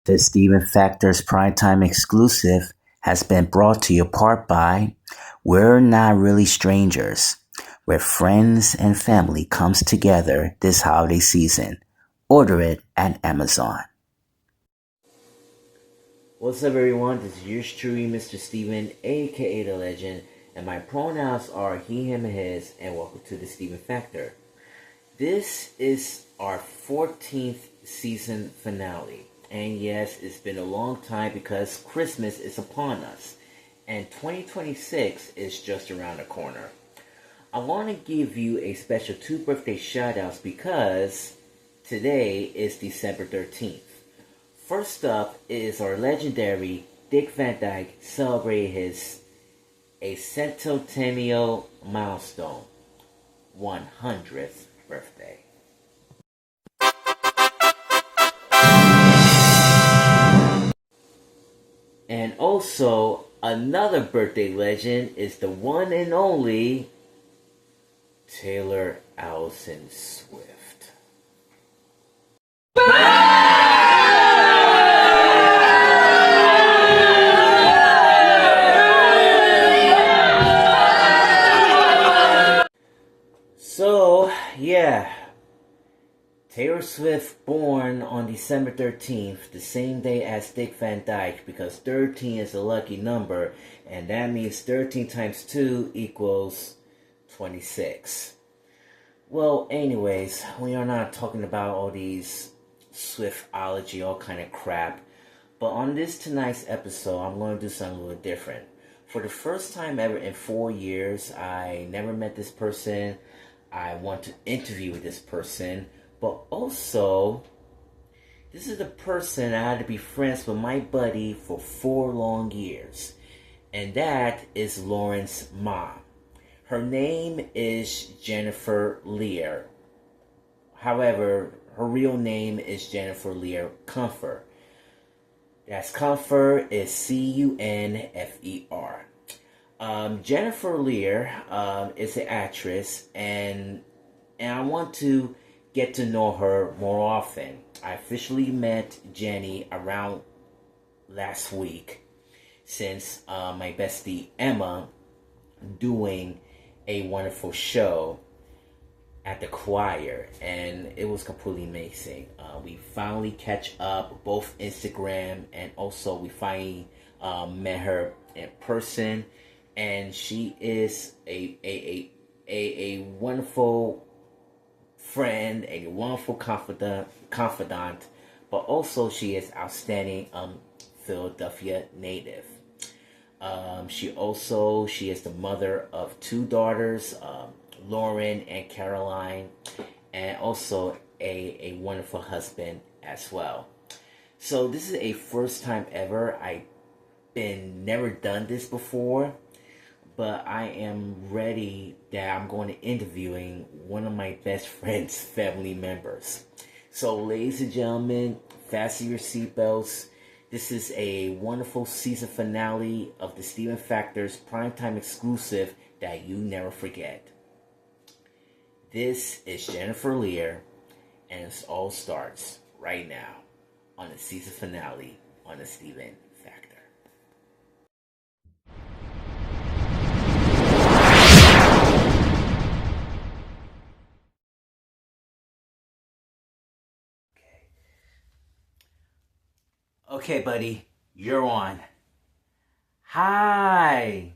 The Steven Factor's Primetime exclusive has been brought to you part by We're Not Really Strangers, where friends and family comes together this holiday season. Order it at Amazon. What's up, everyone? This is yours truly, Mr. Steven, aka The Legend, and my pronouns are he, him, and his, and welcome to the Steven Factor. This is our 14th season finale. And yes, it's been a long time because Christmas is upon us. And 2026 is just around the corner. I want to give you a special 2 birthday shoutouts because today is December 13th. First up is our legendary Dick Van Dyke celebrating his a centennial milestone, 100th birthday. And also, another birthday legend is the one and only Taylor Allison Swift. So, yeah. Taylor Swift born on December 13th, the same day as Dick Van Dyke, because 13 is a lucky number, and that means 13 times 2 equals 26. Well, anyways, we are not talking about all these Swiftology, all kind of crap, but on this tonight's episode, I'm going to do something a little different. For the first time ever in 4 years, I never met this person. I want to interview with this person. But also, this is the person I had to be friends with my buddy for 4 long years. And that is Lauren's mom. Her name is Jennifer Lear. However, her real name is Jennifer Lear Comfort. That's Comfort is Cunfer. Jennifer Lear is an actress, and I want to get to know her more often. I officially met Jenny around last week since my bestie Emma doing a wonderful show at the choir, and it was completely amazing. We finally catch up both Instagram, and also we finally met her in person, and she is a wonderful friend, a wonderful confidant, but also she is outstanding Philadelphia native. She is the mother of 2 daughters, Lauren and Caroline, and also a wonderful husband as well. So this is a first time ever. I've never done this before, but I am ready that I'm going to interviewing one of my best friend's family members. So ladies and gentlemen, fasten your seatbelts. This is a wonderful season finale of the Steven Factor's Primetime exclusive that you never forget. This is Jennifer Lear, and it all starts right now on the season finale on the Steven Factor. Okay, buddy, you're on. Hi.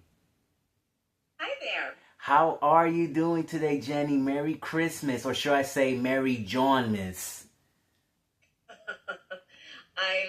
Hi there. How are you doing today, Jenny? Merry Christmas, or should I say Merry Johnmas? I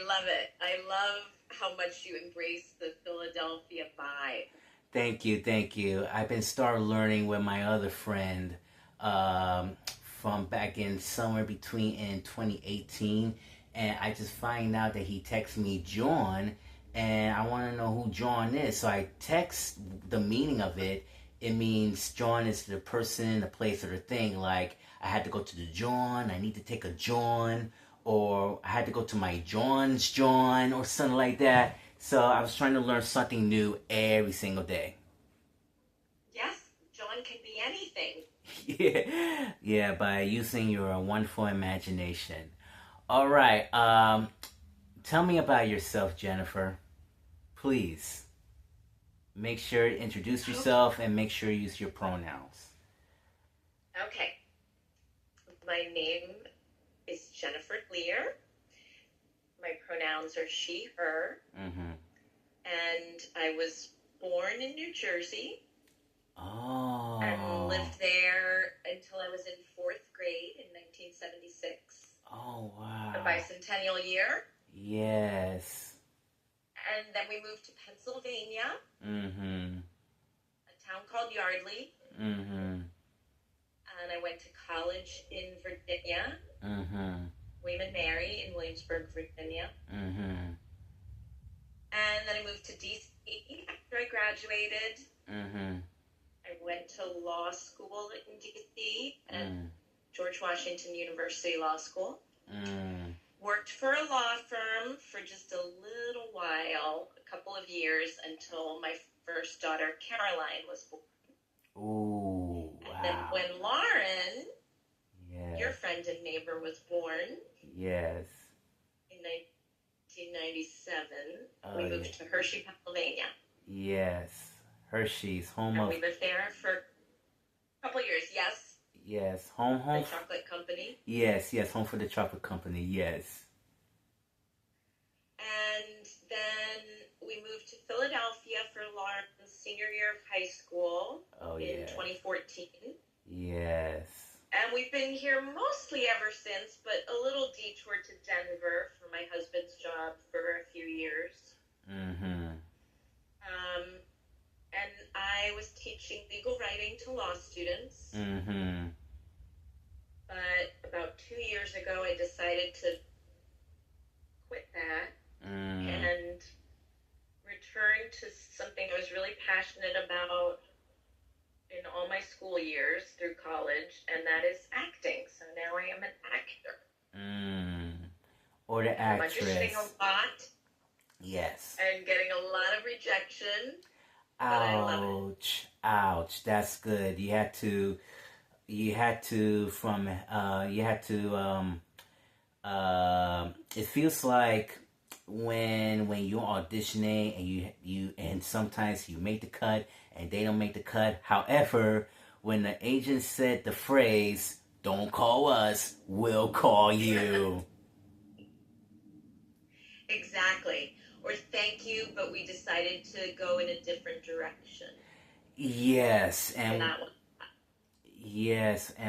love it. I love how much you embrace the Philadelphia vibe. Thank you, thank you. I've been start learning with my other friend um, from back in somewhere between in 2018, and I just find out that he texted me John, and I want to know who John is. So I text the meaning of it. It means John is the person, the place, or the thing. Like I had to go to the John. I need to take a John, or I had to go to my John's John, or something like that. So I was trying to learn something new every single day. Yes, John can be anything. Yeah, by using your wonderful imagination. All right. Tell me about yourself, Jennifer. Please. Make sure to introduce yourself and make sure you use your pronouns. Okay. My name is Jennifer Lear. My pronouns are she, her. Mm-hmm. And I was born in New Jersey. Oh. And lived there until I was in 4th grade in 1976. Oh, wow. The bicentennial year. Yes. And then we moved to Pennsylvania. Mm-hmm. A town called Yardley. Mm-hmm. And I went to college in Virginia. Mm-hmm. William and Mary in Williamsburg, Virginia. Mm-hmm. And then I moved to D.C. after I graduated. Mm-hmm. I went to law school in D.C. at George Washington University Law School. Worked for a law firm for just a little while, a couple of years, until my first daughter, Caroline, was born. Ooh, wow. And then when Lauren, your friend and neighbor, was born, yes, in 1997, we moved to Hershey, Pennsylvania. Yes, Hershey's, home and of... we lived there for a couple of years, yes. Yes, home. The chocolate company. Yes, home for the chocolate company, yes. And then we moved to Philadelphia for Lauren's senior year of high school in 2014. Yes. And we've been here mostly ever since, but a little detour to Denver for my husband's job for a few years. Mm-hmm. And I was teaching legal writing to law students. Mm-hmm. But about 2 years ago, I decided to quit that and return to something I was really passionate about in all my school years through college, and that is acting. So now I am an actor. Or the actress. I'm auditioning a lot. Yes. And getting a lot of rejection. Ouch. Ouch. That's good. It feels like when you're auditioning and and sometimes you make the cut and they don't make the cut. However, when the agent said the phrase, "Don't call us, we'll call you." Exactly. Or thank you, but we decided to go in a different direction. Yes, and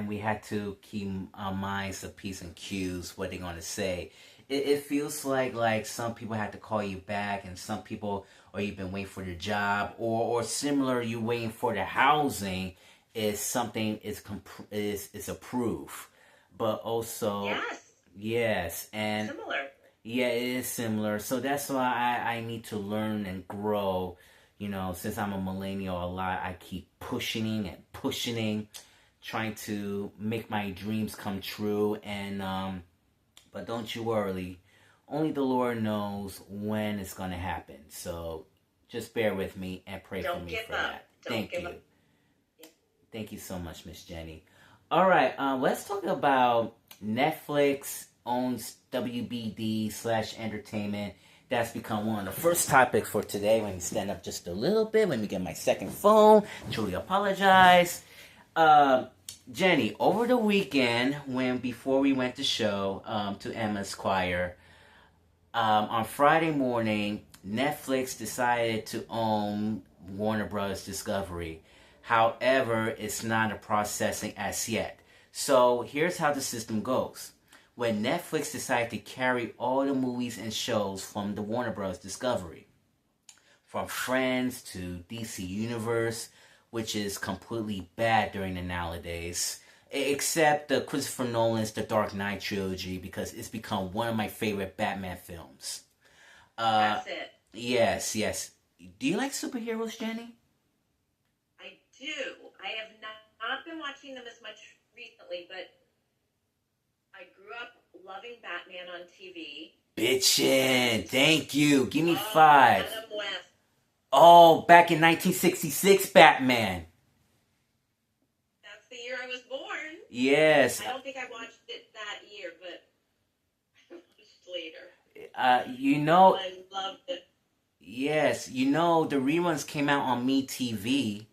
we had to keep our minds of P's and Q's, what they're gonna say. It feels like some people had to call you back, and some people, or you've been waiting for the job, or similar, you waiting for the housing is something is approved, but also yes, and similar. Yeah, it is similar. So that's why I need to learn and grow. You know, since I'm a millennial a lot, I keep pushing and pushing, trying to make my dreams come true. And but don't you worry, only the Lord knows when it's gonna happen. So just bear with me and pray for me for that. Thank you. Thank you so much, Miss Jenny. All right, let's talk about Netflix owns WBD/entertainment. That's become one of the first topics for today. Let me stand up just a little bit. Let me get my second phone. Truly apologize. Jenny, over the weekend, before we went to show to Emma's choir, on Friday morning, Netflix decided to own Warner Bros. Discovery. However, it's not a processing as yet. So here's how the system goes. When Netflix decided to carry all the movies and shows from the Warner Bros. Discovery, from Friends to DC Universe, which is completely bad during the nowadays, except the Christopher Nolan's The Dark Knight trilogy, because it's become one of my favorite Batman films. That's it. Yes. Do you like superheroes, Jenny? I do. I have not been watching them as much recently, but I grew up loving Batman on TV. Bitchin'. Thank you. Give me 5. Adam West. Oh, back in 1966, Batman. That's the year I was born. Yes. I don't think I watched it that year, but I watched later. You know, I loved it. yes, you know the reruns came out on MeTV.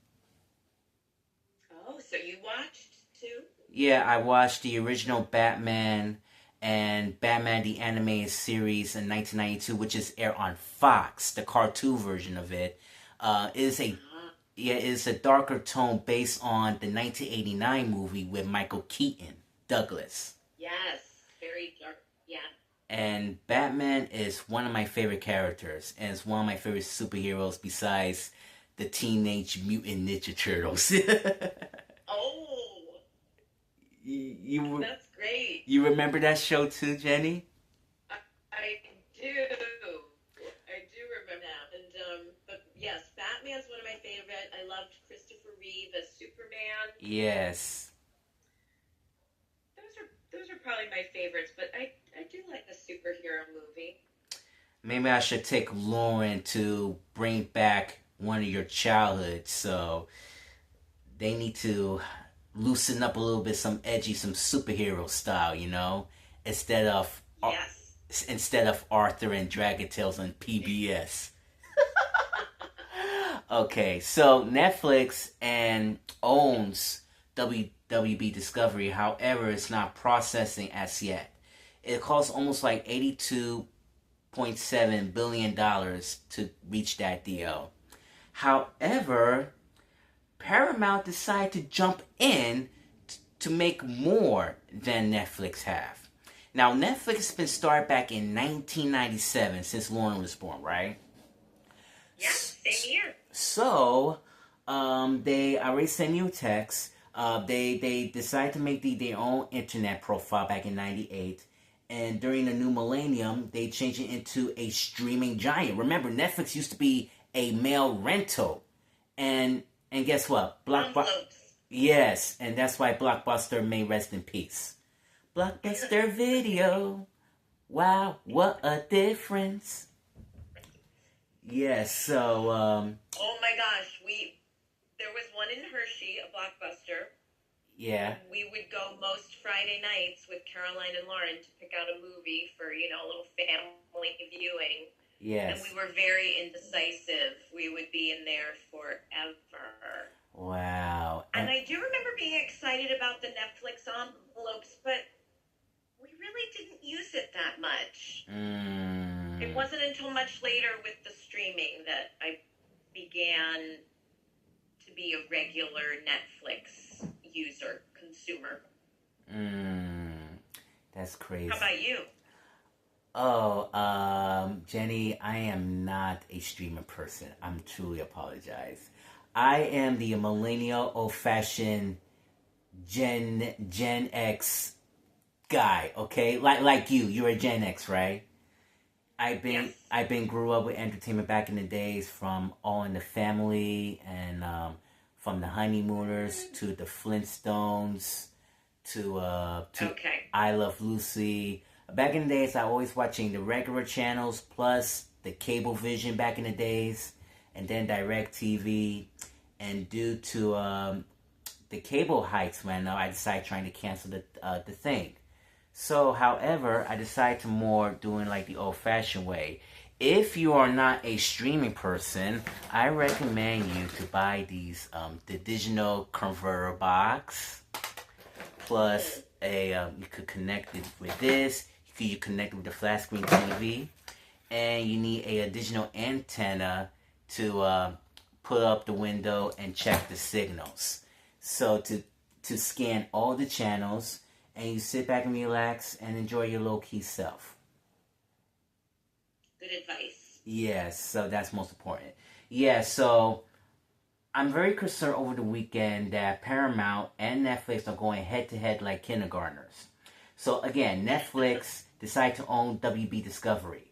Oh, so you watched too? Yeah, I watched the original Batman and Batman the Animated Series in 1992, which is aired on Fox, the cartoon version of it. Is a Uh-huh. Yeah, it's a darker tone based on the 1989 movie with Michael Keaton, Douglas. Yes, very dark. Yeah. And Batman is one of my favorite characters, and it's one of my favorite superheroes besides the Teenage Mutant Ninja Turtles. Oh, you that's great. you remember that show too, Jenny? I, I do. I do remember that. And but yes, Batman's one of my favorite. I loved Christopher Reeve as Superman. Yes. Those are probably my favorites, but I do like the superhero movie. Maybe I should take Lauren to bring back one of your childhoods. So they need to loosen up a little bit, some edgy, some superhero style, instead of Yes. instead of Arthur and Dragon Tales on PBS. Okay, so Netflix and owns WWB Discovery. However, it's not processing as yet. It costs almost like $82.7 billion to reach that deal. However, Paramount decided to jump in to make more than Netflix have. Now, Netflix has been started back in 1997, since Lauren was born, right? Yeah, same year. So, they already sent you a text. They decided to make their own internet profile back in '98, and during the new millennium, they changed it into a streaming giant. Remember, Netflix used to be a mail rental, and guess what? Envelopes. Yes, and that's why Blockbuster may rest in peace. Blockbuster Video. Wow, what a difference. Yes, so Oh my gosh, there was one in Hershey, a Blockbuster. yeah. We would go most Friday nights with Caroline and Lauren to pick out a movie for, a little family viewing. And Yes. we were very indecisive. We would be in there forever. Wow. And I do remember being excited about the Netflix envelopes, but we really didn't use it that much. It wasn't until much later with the streaming that I began to be a regular Netflix user, consumer. That's crazy. How about you? Oh, Jenny, I am not a streaming person. I'm truly apologize. I am the millennial, old-fashioned Gen X guy. Okay, like you. You're a Gen X, right? Yes. I've been grew up with entertainment back in the days, from All in the Family, and from the Honeymooners to the Flintstones to Okay. I Love Lucy. Back in the days, I always watching the regular channels plus the cable vision back in the days, and then Direct TV. And due to the cable hikes went up, I decided trying to cancel the thing. So, however, I decided to more doing like the old-fashioned way. If you are not a streaming person, I recommend you to buy these the digital converter box, plus you could connect it with this. You connect it with the flat screen TV, and you need a digital antenna to put up the window and check the signals. So to scan all the channels, and you sit back and relax and enjoy your low-key self. Good advice. Yes, so that's most important. Yeah, so I'm very concerned over the weekend that Paramount and Netflix are going head-to-head like kindergartners. So again, Netflix decided to own WB Discovery.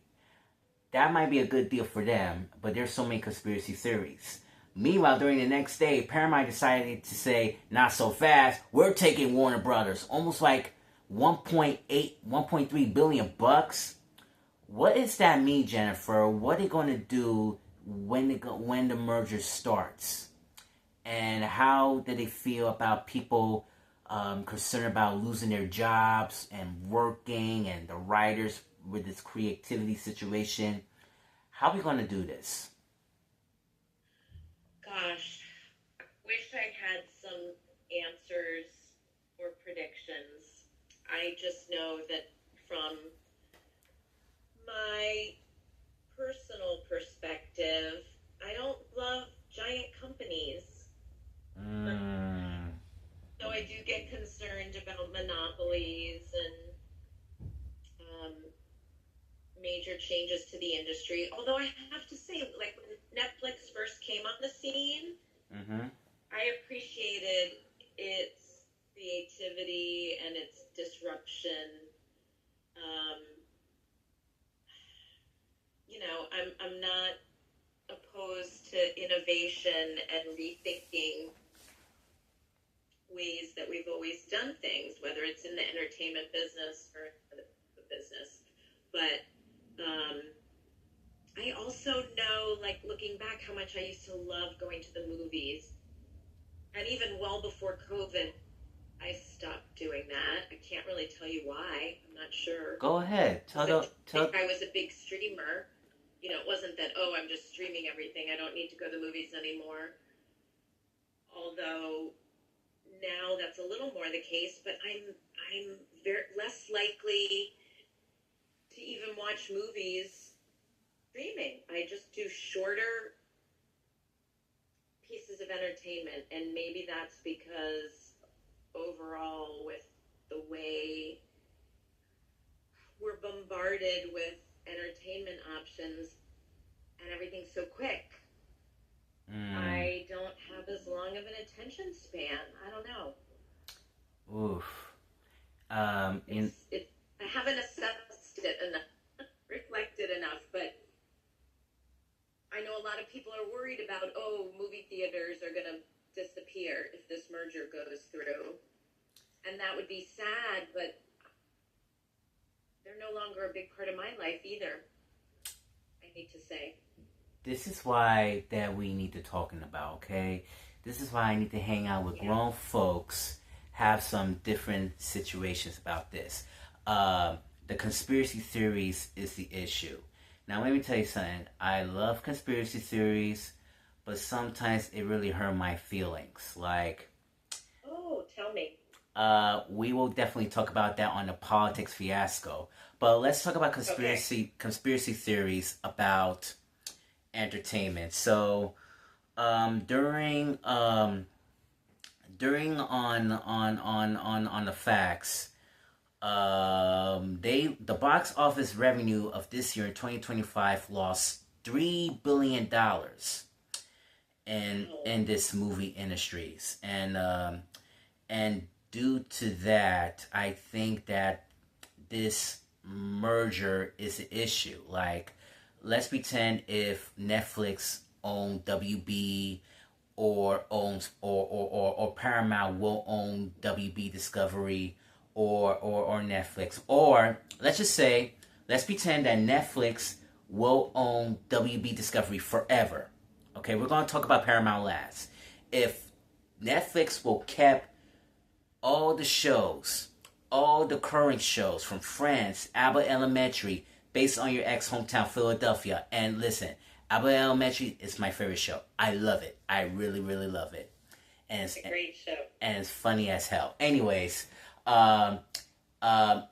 That might be a good deal for them, but there's so many conspiracy theories. Meanwhile, during the next day, Paramount decided to say, not so fast, we're taking Warner Brothers. Almost like 1.3 billion bucks. What does that mean, Jennifer? What are they going to do when the merger starts? And how do they feel about people concerned about losing their jobs and working, and the writers with this creativity situation. How are we going to do this? Gosh, I wish I had some answers or predictions. I just know that from my personal perspective, I don't love giant companies. So I do get concerned about monopolies and major changes to the industry. Although I have to say, like when Netflix first came on the scene, I appreciated its creativity and its disruption. I'm not opposed to innovation and rethinking ways that we've always done things, whether it's in the entertainment business or the business. But I also know, like looking back, how much I used to love going to the movies. And even well before COVID, I stopped doing that. I can't really tell you why. I'm not sure. Go ahead. I was a big streamer. It wasn't that, oh, I'm just streaming everything. I don't need to go to the movies anymore. Although now that's a little more the case, but I'm very less likely to even watch movies streaming. I just do shorter pieces of entertainment, and maybe that's because overall with the way we're bombarded with entertainment options and everything's so quick. I don't have as long of an attention span. I don't know. Oof. I haven't assessed it enough, reflected enough, but I know a lot of people are worried about, movie theaters are going to disappear if this merger goes through. And that would be sad, but they're no longer a big part of my life either, I hate to say. This is why that we need to talking about, okay? This is why I need to hang out with grown folks, have some different situations about this. The conspiracy theories is the issue. Now, let me tell you something. I love conspiracy theories, but sometimes it really hurt my feelings. Like, tell me. We will definitely talk about that on the politics fiasco. But let's talk about conspiracy theories about entertainment. So, during on the facts, the box office revenue of this year in 2025 lost $3 billion in this movie industries, and due to that, I think that this merger is an issue. Like, let's pretend if Netflix owned WB or Paramount will own WB Discovery or Netflix. Or let's pretend that Netflix will own WB Discovery forever. Okay, we're going to talk about Paramount last. If Netflix will kept all the shows, all the current shows from Friends, Abbott Elementary, based on your ex-hometown, Philadelphia. And listen, Abbott Elementary is my favorite show. I love it. I really, really love it. And it's a great show. And it's funny as hell. Anyways,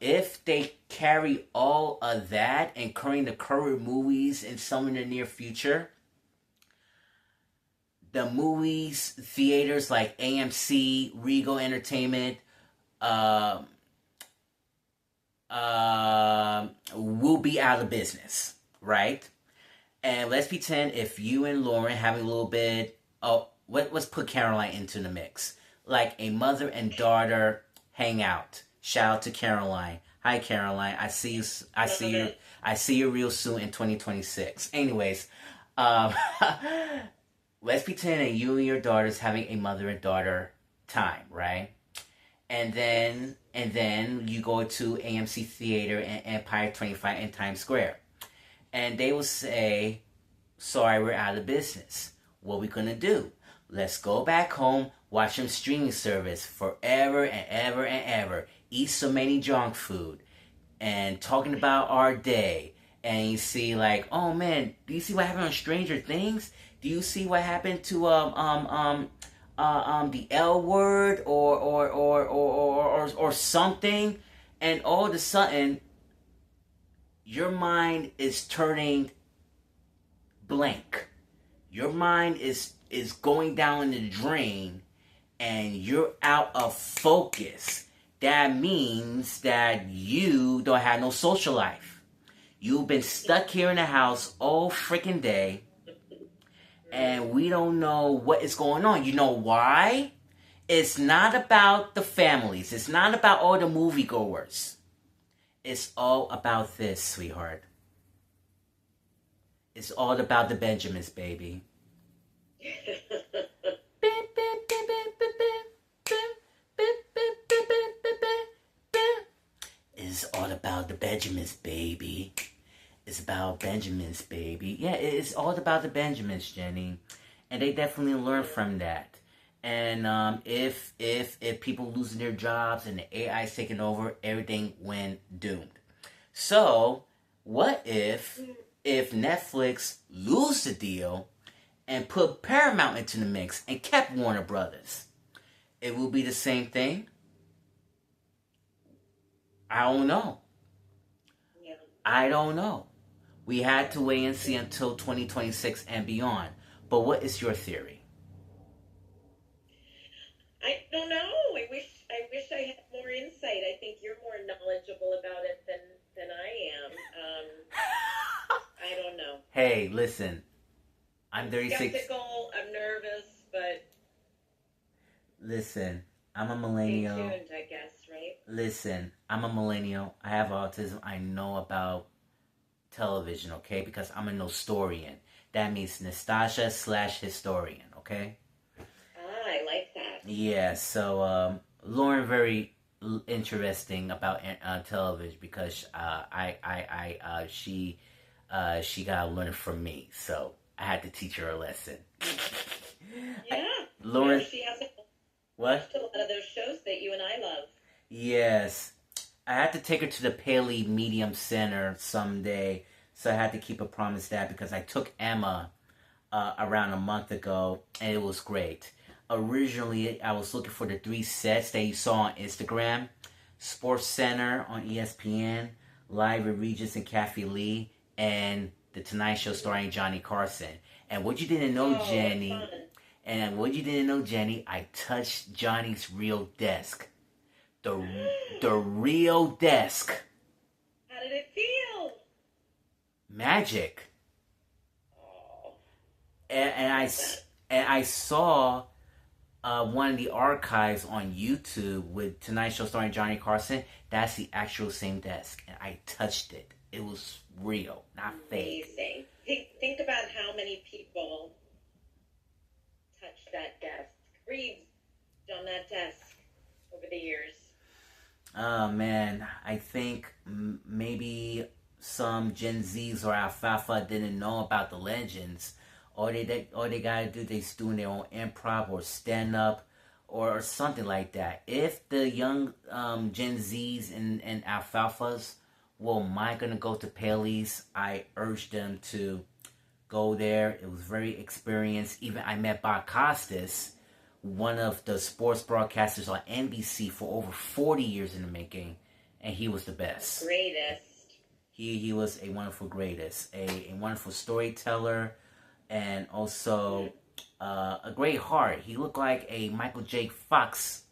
if they carry all of that and the current movies in some in the near future, the movies, theaters like AMC, Regal Entertainment, will be out of business, right? And let's pretend if you and Lauren having a little bit, let's put Caroline into the mix. Like a mother and daughter hangout. Shout out to Caroline. Hi Caroline, I see you real soon in 2026. Anyways, let's pretend that you and your daughter's having a mother and daughter time, right? And then you go to AMC Theater and Empire 25 in Times Square. And they will say, sorry, we're out of business. What are we going to do? Let's go back home, watch some streaming service forever and ever and ever. Eat so many junk food. and talking about our day. And you see, like, oh man, do you see what happened on Stranger Things? Do you see what happened to the L word or something? And all of a sudden, your mind is turning blank. Your mind is going down the drain, and you're out of focus. That means that you don't have no social life. You've been stuck here in the house all freaking day, and we don't know what is going on. You know why? It's not about the families. It's not about all the moviegoers. It's all about this, sweetheart. It's all about the Benjamins, baby. It's all about the Benjamins, baby. It's about Benjamins, baby. Yeah, it's all about the Benjamins, Jenny. And they definitely learn from that. And if people losing their jobs and the AI is taking over, everything went doomed. So, what if Netflix lose the deal and put Paramount into the mix and kept Warner Brothers? It will be the same thing. I don't know. Yeah. I don't know. We had to wait and see until 2026 and beyond. But what is your theory? I don't know. I wish I had more insight. I think you're more knowledgeable about it than I am. I don't know. Hey, listen. I'm 36. Skeptical. I'm nervous, but listen, I'm a millennial. stay tuned, I guess, right? Listen, I'm a millennial. I have autism. I know about television, okay? Because I'm a nostorian. That means Nastasia/historian, okay? I like that. Yeah, so Lauren very interesting about television because she got to learn from me, so I had to teach her a lesson. Yeah, Lauren, she hasn't what? watched a lot of those shows that you and I love. Yes, I had to take her to the Paley Medium Center someday, so I had to keep a promise that because I took Emma around a month ago, and it was great. Originally, I was looking for the 3 sets that you saw on Instagram. Sports Center on ESPN, Live with Regis and Kathy Lee, and The Tonight Show starring Johnny Carson. And what you didn't know, Jenny, I touched Johnny's real desk. The real desk. How did it feel? Magic. Oh, And I saw one of the archives on YouTube with Tonight Show starring Johnny Carson. That's the actual same desk, and I touched it. It was real, not fake. amazing. Think about how many people touched that desk, breathed on that desk over the years. Oh man, I think maybe some Gen Zs or Alfalfa didn't know about the legends. All they gotta do, they doing their own improv or stand up or something like that. If the young Gen Zs and Alfalfas were gonna go to Paley's, I urge them to go there. It was very experienced. Even I met Bob Costas, one of the sports broadcasters on NBC for over 40 years in the making, and he was the best. Greatest. He was a wonderful greatest, a wonderful storyteller, and also a great heart. He looked like a Michael J. Fox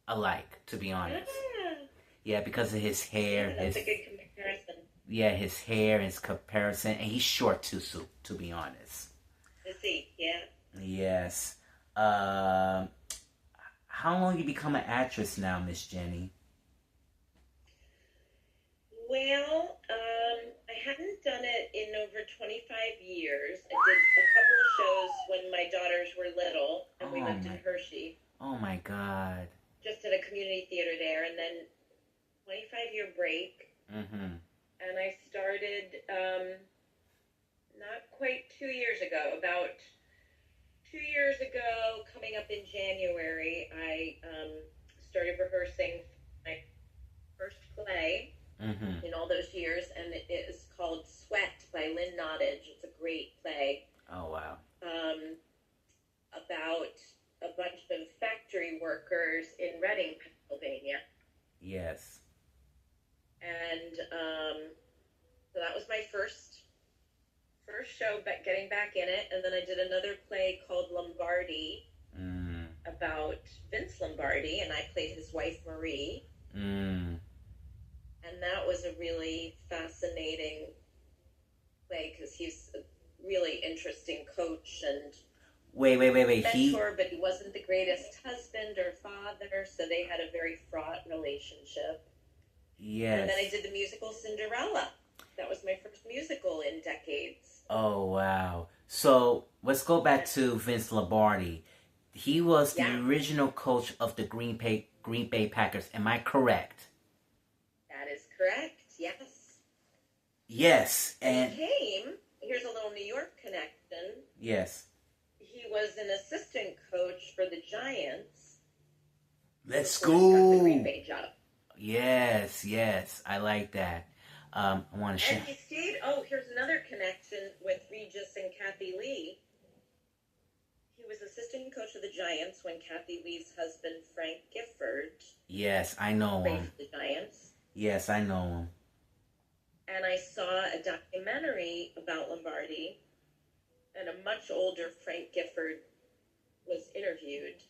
alike, to be honest. Yeah, because of his hair. That's a good comparison. Yeah, his hair, his comparison, and he's short too, so, to be honest. Is he? Yeah. Yes. How long you become an actress now, Miss Jenny? Well, I hadn't done it in over 25 years. I did a couple of shows when my daughters were little, and we lived in Hershey. Oh my God. Just at a community theater there, and then 25-year break. Mm-hmm. And I started not quite 2 years ago, about 2 years ago, coming up in January, I started rehearsing my first play. Mm-hmm. in all those years, and it is called Sweat by Lynn Nottage. It's a great play Oh, wow. um, about a bunch of factory workers in Reading, Pennsylvania. Yes. And so that was my first show, but getting back in it. And then I did another play called Lombardi Mm. about Vince Lombardi, and I played his wife Marie. Mm. And that was a really fascinating play because he's a really interesting coach and Wait. mentor, but he wasn't the greatest husband or father, so they had a very fraught relationship. Yes. And then I did the musical Cinderella. That was my first musical in decades. Oh, wow. So let's go back to Vince Lombardi. He was the original coach of the Green Bay Packers. Am I correct? That is correct. Yes. Yes. And he came. Here's a little New York connection. Yes. He was an assistant coach for the Giants. Let's go. He got the Green Bay job. Yes. I like that. I want to share. And he stayed. Oh, here's another connection with Regis and Kathy Lee. He was assistant coach of the Giants when Kathy Lee's husband, Frank Gifford. Yes, I know him. The Giants. Yes, I know him. And I saw a documentary about Lombardi, and a much older Frank Gifford was interviewed.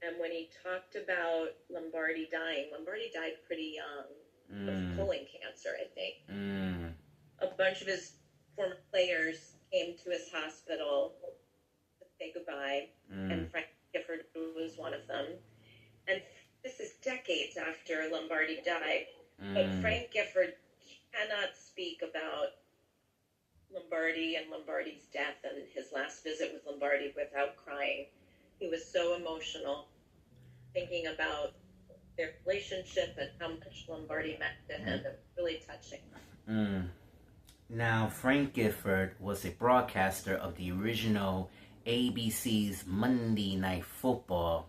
And when he talked about Lombardi dying, Lombardi died pretty young of colon cancer, I think. A bunch of his former players came to his hospital to say goodbye, and Frank Gifford was one of them. And this is decades after Lombardi died, but Frank Gifford cannot speak about Lombardi and Lombardi's death and his last visit with Lombardi without crying. He was so emotional, thinking about their relationship and how much Lombardi meant to him. It was really touching. Now, Frank Gifford was a broadcaster of the original ABC's Monday Night Football.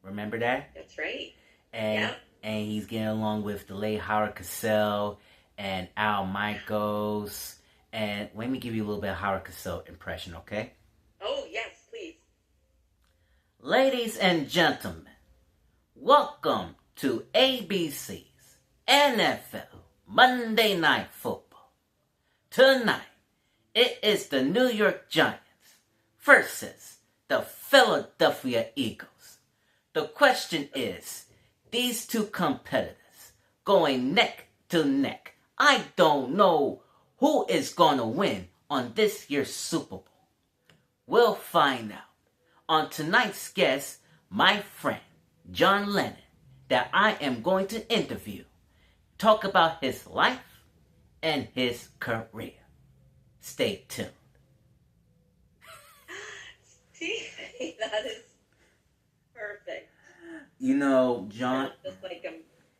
Remember that? That's right. And he's getting along with the late Howard Cosell and Al Michaels. And let me give you a little bit of Howard Cosell impression, okay? Oh, yes, please. Ladies and gentlemen, welcome to ABC's NFL Monday Night Football. Tonight, it is the New York Giants versus the Philadelphia Eagles. The question is, these two competitors going neck to neck. I don't know who is going to win on this year's Super Bowl. We'll find out on tonight's guest, my friend John Lennon, that I am going to interview. Talk about his life and his career. Stay tuned. See, that is perfect. You know, John... Just like him.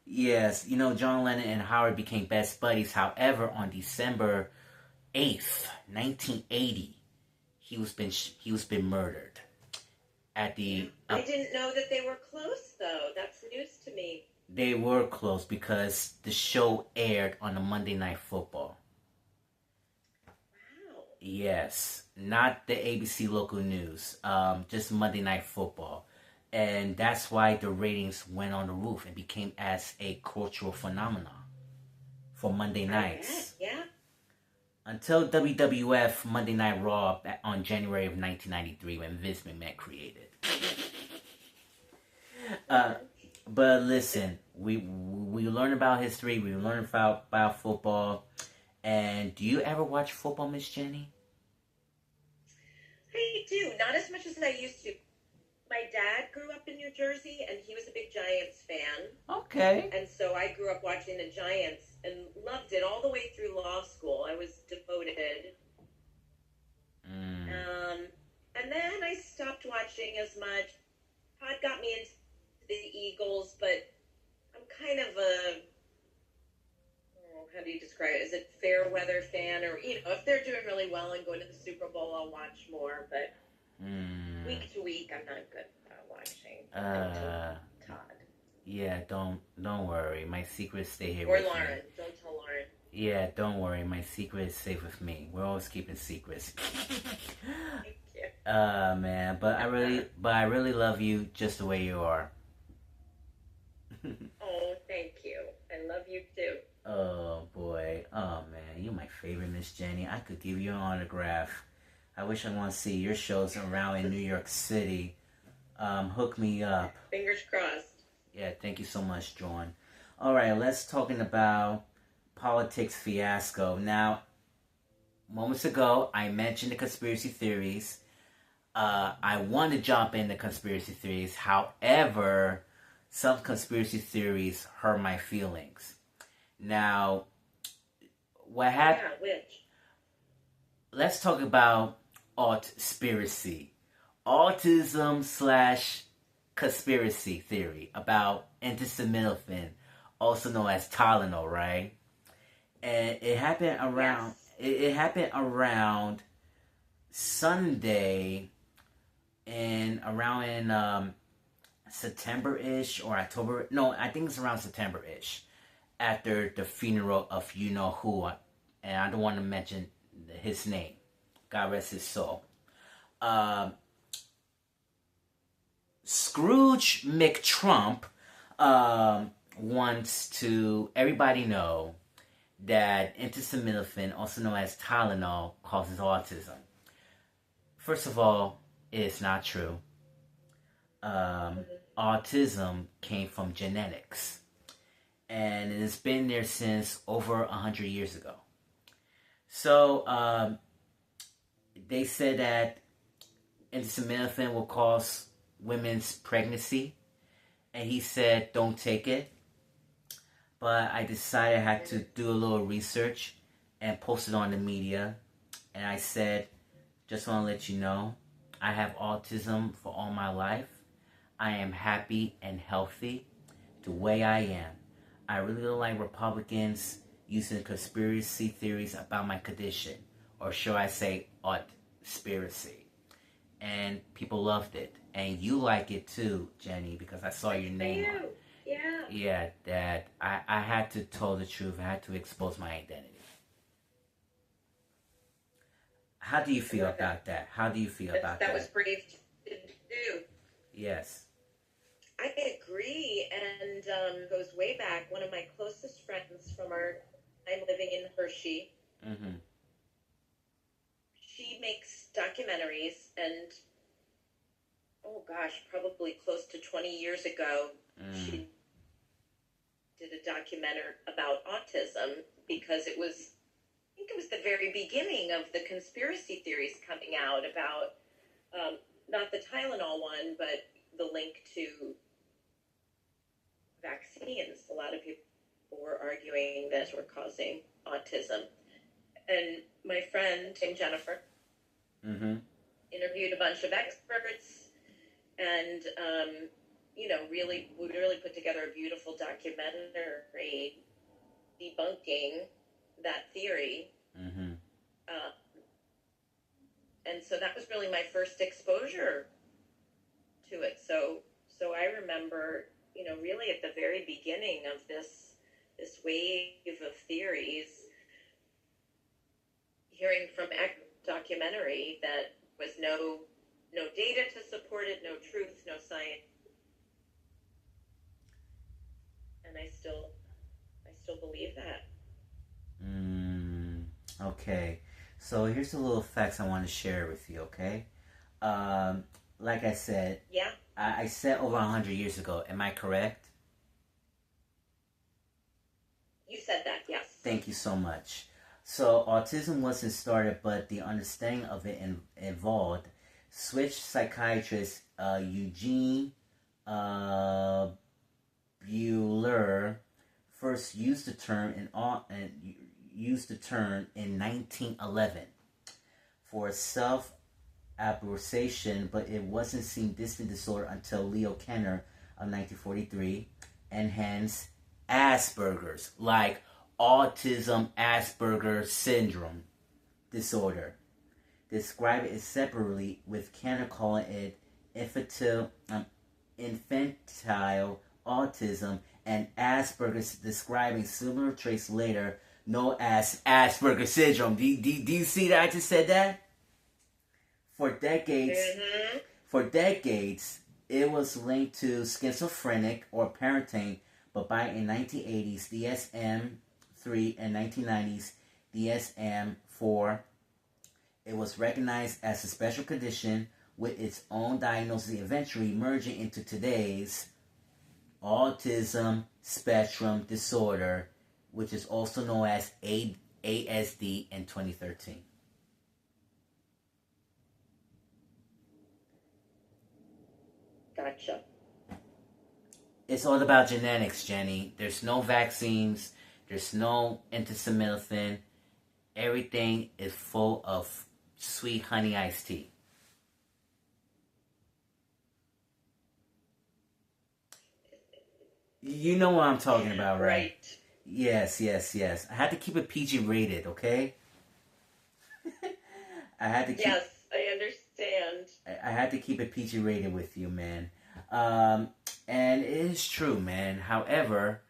Yes, you know, John Lennon and Howard became best buddies. However, on December 8th, 1980, he was been murdered. At the... I didn't know that they were close, though. That's news to me. They were close because the show aired on a Monday Night Football. Wow. Yes, not the ABC local news, just Monday Night Football. And that's why the ratings went on the roof and became as a cultural phenomenon for Monday nights. Yeah. Until WWF Monday Night Raw on January of 1993 when Vince McMahon created. But listen, we learn about history, we learn about football. And do you ever watch football, Miss Jenny? I do. Not as much as I used to. My dad grew up in New Jersey, and he was a big Giants fan. Okay. And so I grew up watching the Giants and loved it all the way through law school. I was devoted. And then I stopped watching as much. Todd got me into the Eagles, but I'm kind of a, how do you describe it? Is it fair weather fan? Or, if they're doing really well and going to the Super Bowl, I'll watch more. But week to week, I'm not good at watching. Todd. Yeah, don't worry. My secrets stay here Or with Lauren. me. Don't tell Lauren. Yeah, don't worry. My secret is safe with me. We're always keeping secrets. Thank you. Man, but I really love you just the way you are. Oh, thank you. I love you too. Oh boy. Oh man, you're my favorite, Miss Jenny. I could give you an autograph. I wish I want to see your shows around in New York City. Hook me up. Fingers crossed. Yeah, thank you so much, John. All right, let's talking about politics fiasco. Now, moments ago, I mentioned the conspiracy theories. I want to jump into conspiracy theories. However, some conspiracy theories hurt my feelings. Now, what happened? Yeah, which? Let's talk about Autspircy. Autism slash conspiracy theory about antisemitamin, also known as Tylenol, right? And it happened around Yes. it happened around Sunday and around in September-ish or October. No, I think it's around September-ish after the funeral of you know who, and I don't want to mention his name. God rest his soul. Um, Scrooge McTrump wants to everybody know that acetaminophen, also known as Tylenol, causes autism. First of all, it's not true. Autism came from genetics, and it's been there since over 100 years ago. So they said that acetaminophen will cause women's pregnancy, and he said, "Don't take it." But I decided I had to do a little research and post it on the media. And I said, just want to let you know, I have autism for all my life. I am happy and healthy the way I am. I really don't like Republicans using conspiracy theories about my condition, or should I say, Autspircy. And people loved it. And you like it too, Jenny, because I saw your name on it. Yeah. Yeah, that I had to tell the truth. I had to expose my identity. How do you feel about that? How do you feel about That that? was brave to do. Yes. I agree, and goes way back. One of my closest friends from our time living in Hershey. Mm-hmm. She makes documentaries, and oh gosh, probably close to 20 years ago, she did a documentary about autism because I think it was the very beginning of the conspiracy theories coming out about not the Tylenol one, but the link to vaccines. A lot of people were arguing that were causing autism. And my friend, named Jennifer, interviewed a bunch of experts and, we really put together a beautiful documentary debunking that theory. And so that was really my first exposure to it. So I remember, really at the very beginning of this wave of theories, hearing from documentary that was no data to support it, no truth, no science, and I still believe that. Okay. So here's the little facts I want to share with you. Okay. Like I said. Yeah. I said over 100 years ago. Am I correct? You said that. Yes. Thank you so much. So autism wasn't started, but the understanding of it evolved. Swiss psychiatrist Eugene Buehler first used the term in 1911 for self-approbation, but it wasn't seen distant disorder until Leo Kanner of 1943, and hence Asperger's, like autism Asperger syndrome disorder. Describe it separately, with Kanner calling it infantile autism, and Asperger's, describing similar traits later known as Asperger syndrome. Do you see that I just said that? For decades, it was linked to schizophrenic or parenting, but by in 1980s, DSM-3 and 1990s, DSM-4, it was recognized as a special condition with its own diagnosis, eventually merging into today's autism spectrum disorder, which is also known as ASD in 2013. Gotcha. It's all about genetics, Jenny. There's no vaccines. There's no intersimilithin. Everything is full of sweet honey iced tea. You know what I'm talking about, right? Right. Yes. I had to keep it PG rated, okay? Yes, I understand. I had to keep it PG rated with you, man. And it is true, man. However,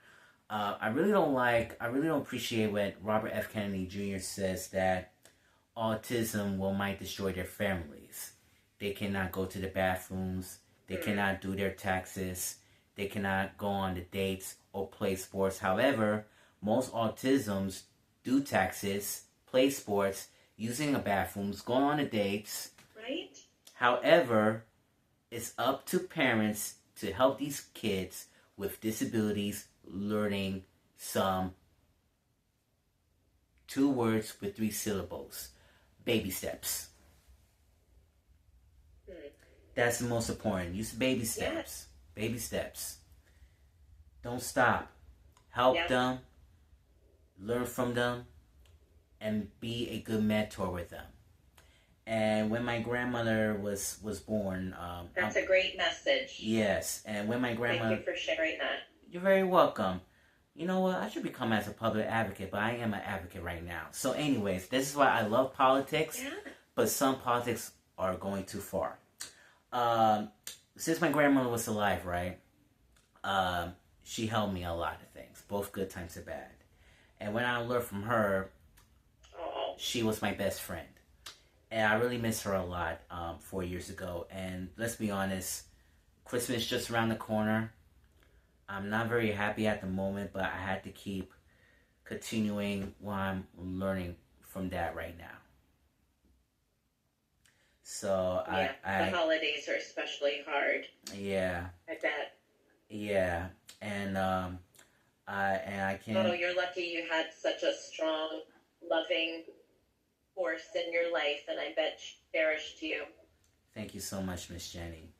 I really don't appreciate what Robert F. Kennedy Jr. says, that autism might destroy their families. They cannot go to the bathrooms. They cannot do their taxes. They cannot go on the dates or play sports. However, most autisms do taxes, play sports, using the bathrooms, go on the dates. Right. However, it's up to parents to help these kids with disabilities learning some 2 words with 3 syllables. Baby steps. That's the most important. Use baby steps. Yes. Baby steps. Don't stop. Help them. Learn from them. And be a good mentor with them. And when my grandmother was born... That's a great message. Yes. And when my grandmother... Thank you for sharing that. You're very welcome. You know what? I should become as a public advocate, but I am an advocate right now. So anyways, this is why I love politics. Yeah. But some politics are going too far. Since my grandmother was alive, right? She helped me a lot of things, both good times and bad. And when I learned from her, she was my best friend. And I really miss her a lot 4 years ago. And let's be honest, Christmas is just around the corner. I'm not very happy at the moment, but I had to keep continuing what I'm learning from that right now. So the holidays are especially hard. Yeah. I bet. Yeah, and I can't. Oh, you're lucky you had such a strong, loving force in your life, and I bet she cherished you. Thank you so much, Miss Jenny.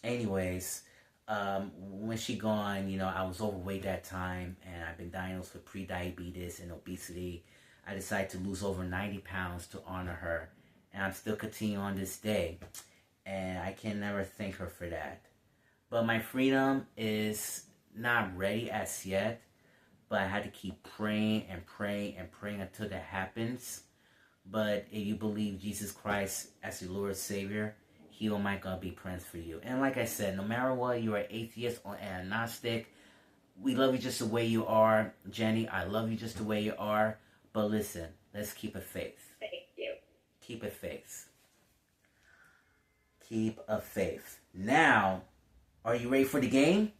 Anyways, when she gone, I was overweight that time, and I've been diagnosed with pre-diabetes and obesity. I decided to lose over 90 pounds to honor her, and I'm still continuing on this day, and I can never thank her for that. But my freedom is not ready as yet, but I had to keep praying and praying and praying until that happens. But if you believe Jesus Christ as your Lord and Savior, He and my God be praying for you. And like I said, no matter what, you're an atheist or an agnostic, we love you just the way you are. Jenny, I love you just the way you are. But listen, let's keep a faith. Thank you. Keep a faith. Keep a faith. Now, are you ready for the game?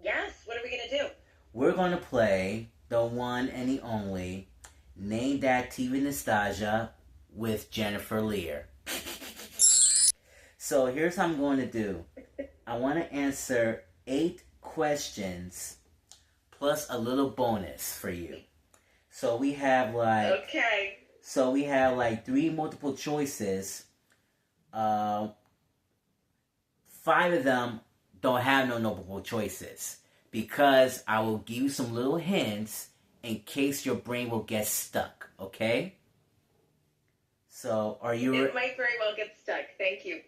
Yes, what are we going to do? We're going to play the one and the only Name That TV Nostalgia with Jennifer Lear. So here's how I'm going to do. I want to answer 8 questions plus a little bonus for you. So we have Okay. So we have 3 multiple choices. 5 of them don't have no multiple choices because I will give you some little hints in case your brain will get stuck, okay? So, It might very well get stuck. Thank you.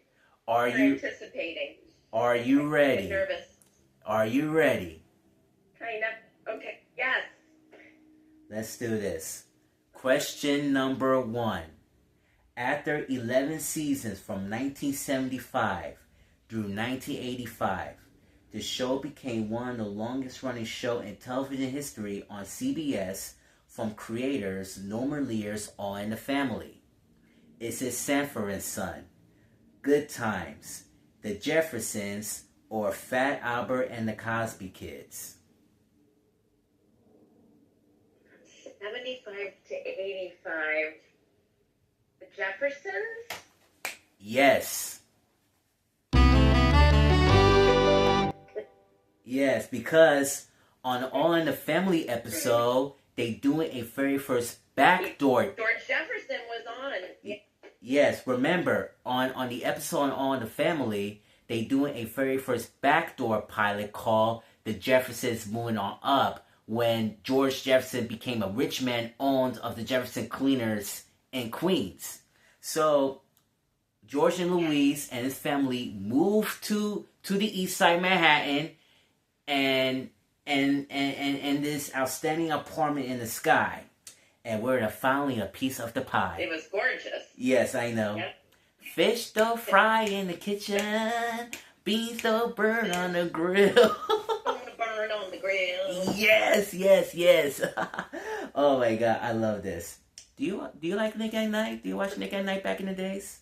Are for you anticipating? Are you ready? I'm nervous. Are you ready? Kind of. Okay. Yes. Let's do this. Question number 1. After 11 seasons from 1975 through 1985, the show became one of the longest running shows in television history on CBS from creators Norman Lear's All in the Family. It's his Sanford and Son, Good Times, The Jeffersons, or Fat Albert and the Cosby Kids. 75 to 85. The Jeffersons? Yes. Yes, because on All in the Family episode, they doing a very first backdoor. George Jefferson was on. Yes, remember, on the episode on All in the Family, they doing a very first backdoor pilot called The Jeffersons Moving On Up, when George Jefferson became a rich man owned of the Jefferson Cleaners in Queens. So George and Louise and his family moved to the east side Manhattan and this outstanding apartment in the sky. And we're finally a piece of the pie. It was gorgeous. Yes, I know. Yep. Fish still fry in the kitchen, beans still burn on the grill. Burn on the grill. Yes, yes, yes. Oh my God, I love this. Do you like Nick at Night? Do you watch Nick at Night back in the days?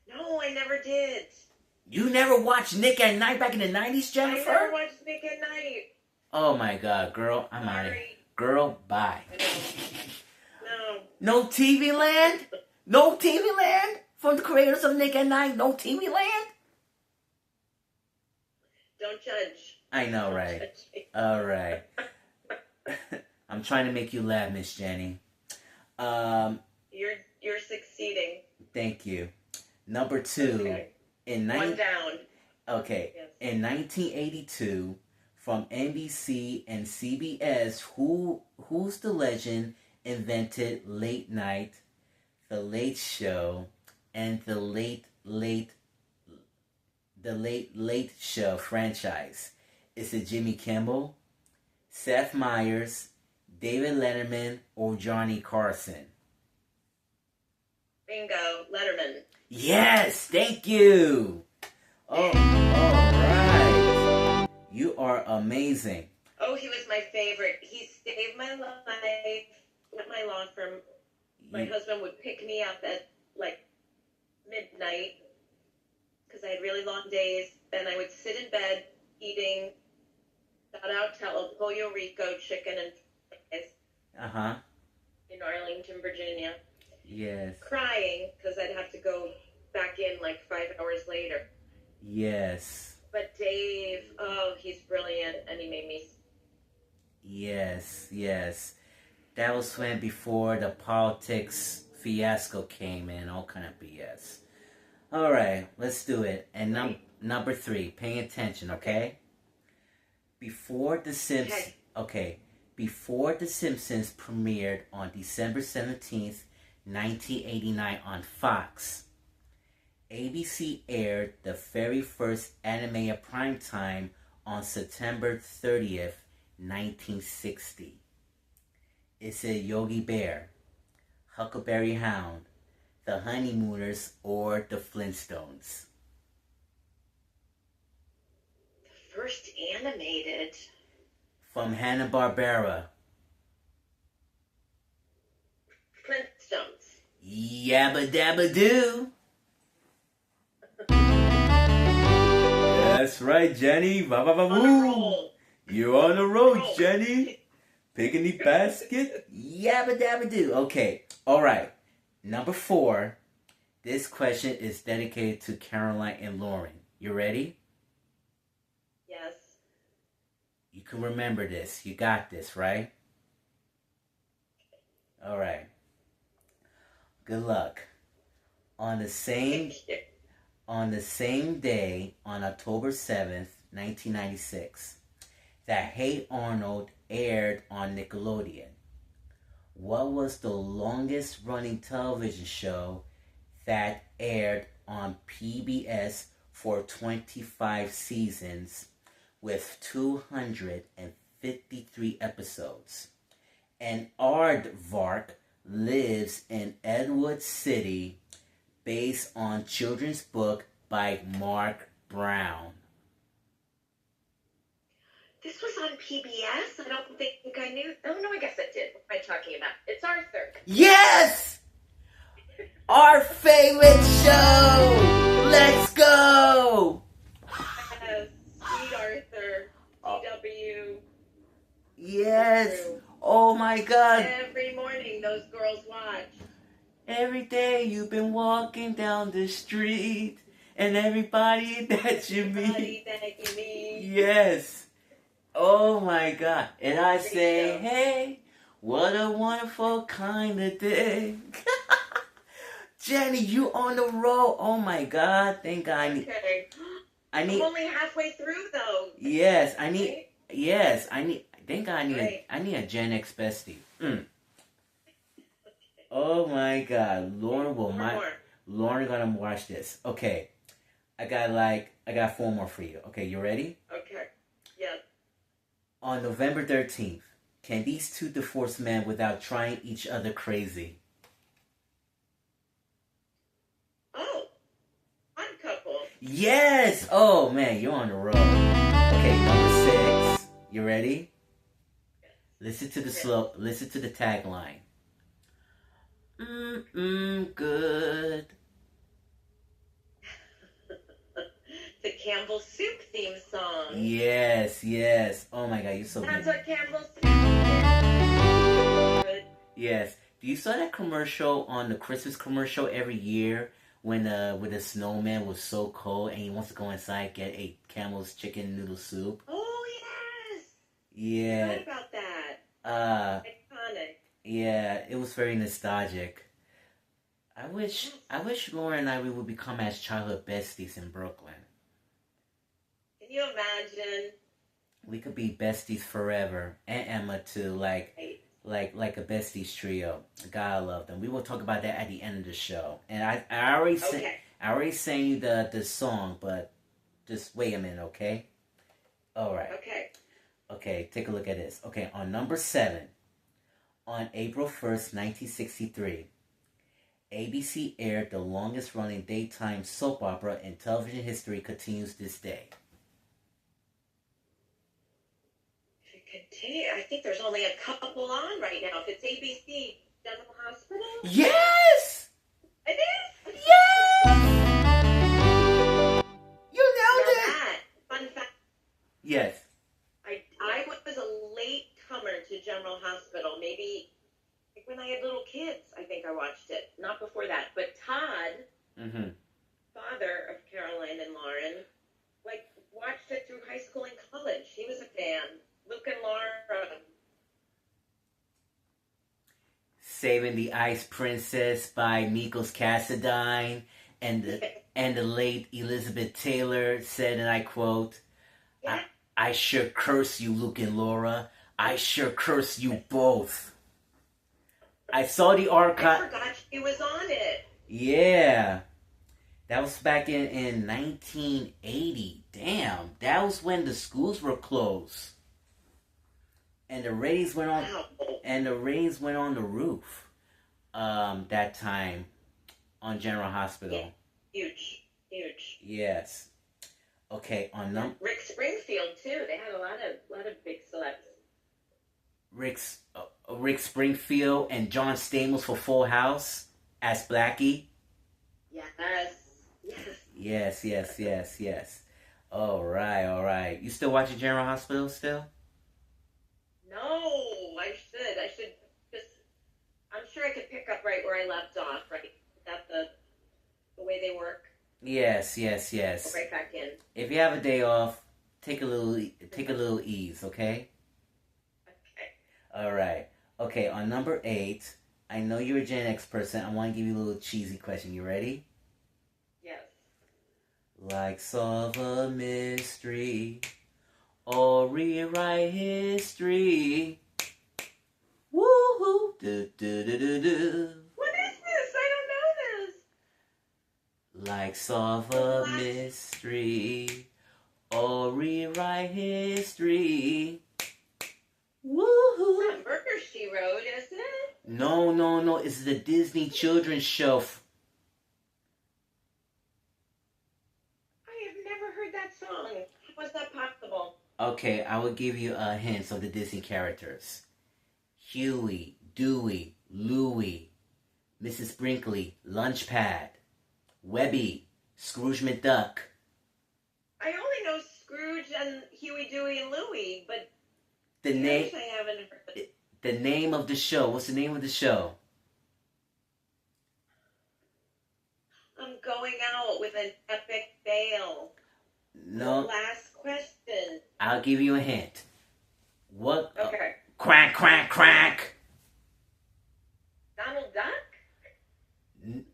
No, I never did. You never watched Nick at Night back in the 90s, Jennifer? I never watched Nick at Night. Oh my God, girl, I'm out of here. Girl, bye. No. No TV Land? No TV Land? From the creators of Nick at Night? No TV Land? Don't judge. I know, right? All right. I'm trying to make you laugh, Miss Jenny. You're succeeding. Thank you. Number 2. Okay. One down. Okay. Yes. In 1982, from NBC and CBS, who's the legend invented late night, The Late Show, and the Late Show franchise? Is it Jimmy Kimmel, Seth Meyers, David Letterman, or Johnny Carson? Bingo, Letterman. Yes, thank you. Oh, all right. You are amazing. Oh, he was my favorite. He saved my life at my law firm. My husband would pick me up at like midnight because I had really long days, and I would sit in bed eating shout out to El Pollo Rico chicken and fries in Arlington, Virginia. Yes. Crying because I'd have to go back in like 5 hours later. Yes. But Dave, oh, he's brilliant, and he made me. Yes, yes. That was when before the politics fiasco came in, all kind of BS. All right, let's do it. And number 3, pay attention, okay? Before The Simpsons, before The Simpsons premiered on December 17th, 1989 on Fox, ABC aired the very first animated Primetime on September 30th, 1960. Is it Yogi Bear, Huckleberry Hound, The Honeymooners, or The Flintstones? The first animated? From Hanna-Barbera. Flintstones. Yabba dabba doo. That's right, Jenny. Ba ba ba boo. You're on the road, Jenny. Picking the basket. Yabba dabba doo. Okay. All right. Number 4. This question is dedicated to Caroline and Lauren. You ready? Yes. You can remember this. You got this, right? All right. Good luck. On the same day, on October 7th, 1996, that Hey Arnold aired on Nickelodeon. What was the longest running television show that aired on PBS for 25 seasons with 253 episodes? An aardvark lives in Edward City, based on children's book by Mark Brown. This was on PBS? I don't think I knew. Oh, no, I guess it did. What am I talking about? It's Arthur. Yes! Our favorite show! Let's go! Yes, Sweet Arthur. DW. Yes! Oh my God! Every morning those girls watch. Every day you've been walking down the street, and everybody that you meet. Yes. Oh my God. And I say, hey, what a wonderful kind of day. Jenny, you on the road. Oh my God. Thank God. Okay. I'm only halfway through though. Yes, I need. Thank God I need a Gen X bestie. Oh my God. Lauren gonna watch this. Okay. I got 4 more for you. Okay, you ready? Okay. Yes. On November 13th, can these 2 divorced men without trying each other crazy? Oh, Odd Couple. Yes! Oh man, you're on the road. Okay, number 6. You ready? Listen to the tagline. Good. The Campbell Soup theme song. Yes. Oh my God, you're so good. That's what Campbell Soup is. Yes. Do you saw that commercial on the Christmas commercial every year when the snowman was so cold and he wants to go inside and get a Campbell's chicken noodle soup? Oh yes. Yeah. I forgot about that. Iconic. Yeah, it was very nostalgic. I wish Laura and I would become as childhood besties in Brooklyn. Can you imagine? We could be besties forever, and Emma too, like a besties trio. God, I love them. We will talk about that at the end of the show. And I already sang you the song, but just wait a minute, okay? All right. Okay, take a look at this. Okay, on number 7, on April 1st, 1963, ABC aired the longest-running daytime soap opera in television history. Continues this day. I think there's only a couple on right now. If it's ABC, General Hospital. Yes. It is. Yes. You nailed it. That fun fact. Yes. I was a late comer to General Hospital. Maybe when I had little kids, I think I watched it. Not before that. But Todd, father of Caroline and Lauren, watched it through high school and college. He was a fan. Luke and Laura. Saving the Ice Princess by Mikos Cassadine, and the late Elizabeth Taylor said, and I quote, I sure curse you, Luke and Laura. I sure curse you both. I saw the archive. I forgot she was on it. Yeah. That was back in 1980. Damn. That was when the schools were closed. And the ratings went on. Wow. And the ratings went on the roof. That time on General Hospital. Yeah. Huge. Yes. Okay, on Rick Springfield too. They had a lot of big celebs. Rick Springfield and John Stamos for Full House as Blackie. Yes. All right. You still watching General Hospital still? No, I should just. I'm sure I could pick up right where I left off. Right, that the way they work. Yes. Go right back in. If you have a day off, take a little ease, okay? Okay. All right. Okay, on number 8, I know you're a Gen X person. I want to give you a little cheesy question. You ready? Yes. Like solve a mystery or rewrite history. Woohoo! Do do do do do. What is this? I don't know this. Like solve a mystery or rewrite history. Woohoo! It's not Murder, She Wrote, isn't it? No. no. It's the Disney children's show. I have never heard that song. How is that possible? Okay, I will give you hints of the Disney characters. Huey, Dewey, Louie, Mrs. Brinkley, Lunchpad, Webby, Scrooge McDuck. I only know Scrooge and Huey, Dewey, and Louie, but The name. I haven't heard. The name of the show. What's the name of the show? I'm going out with an epic fail. No. Last question. I'll give you a hint. What? Okay. Quack, quack, quack. Donald Duck?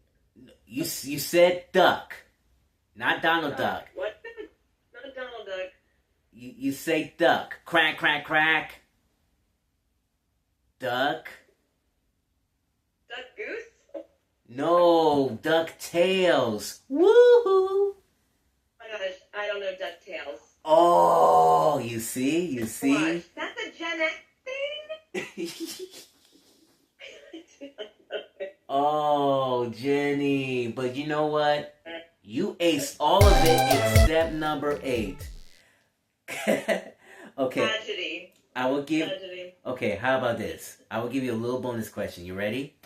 You said duck, not Donald Duck. What? Not Donald Duck. You say duck. Quack, quack, quack. Duck. Duck Goose? No, DuckTales. Woohoo! Oh my gosh, I don't know DuckTales. Oh, you see? Gosh, that's a Gen X thing? Oh, Jenny. But you know what? You aced all of it except number 8. Okay. Tragedy. I will give... Tragedy. Okay, how about this? I will give you a little bonus question. You ready?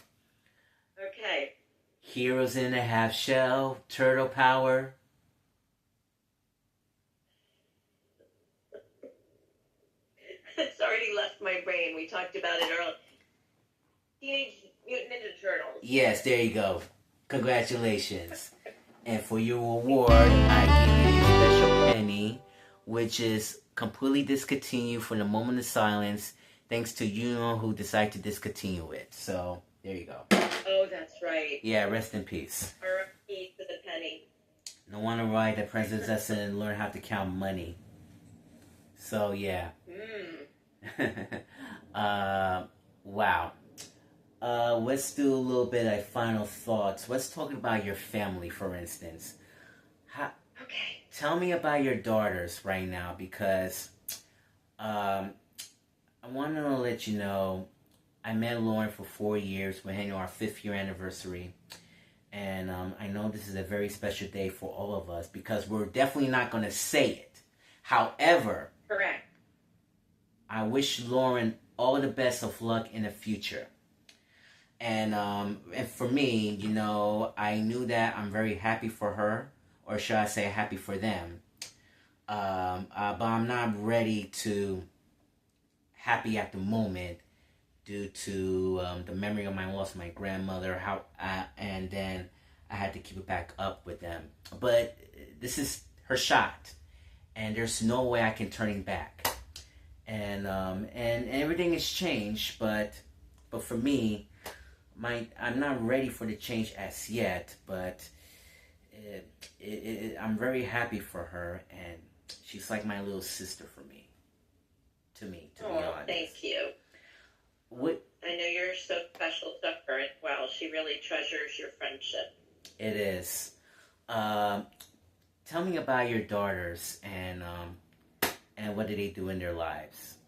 Okay. Heroes in a half shell, turtle power. It's already left my brain. We talked about it earlier. Teenage Mutant Ninja Turtles. Yes, there you go. Congratulations. And for your reward, I give you a special penny, which is completely discontinued for the moment of silence, thanks to you who decided to discontinue it. So, there you go. Oh, that's right. Yeah, rest in peace. R.I.P. to the penny. No wonder why the president doesn't learn how to count money. So, yeah. Wow. Let's do a little bit of final thoughts. Let's talk about your family, for instance. Okay. Tell me about your daughters right now, because I wanted to let you know I met Lauren for 4 years. We're hitting our 5th year anniversary. And I know this is a very special day for all of us, because we're definitely not going to say it. However, Correct. I wish Lauren all the best of luck in the future. And for me, you know, I knew that I'm very happy for her, or should I say happy for them. But I'm not ready to happy at the moment due to the memory of my loss of my grandmother. And then I had to keep it back up with them. But this is her shot, and there's no way I can turn it back. And everything has changed, but for me, I'm not ready for the change as yet, but I'm very happy for her, and she's like my little sister for me. To be honest. Thank you. I know you're so special to her as well. She really treasures your friendship. It is. Tell me about your daughters and what do they do in their lives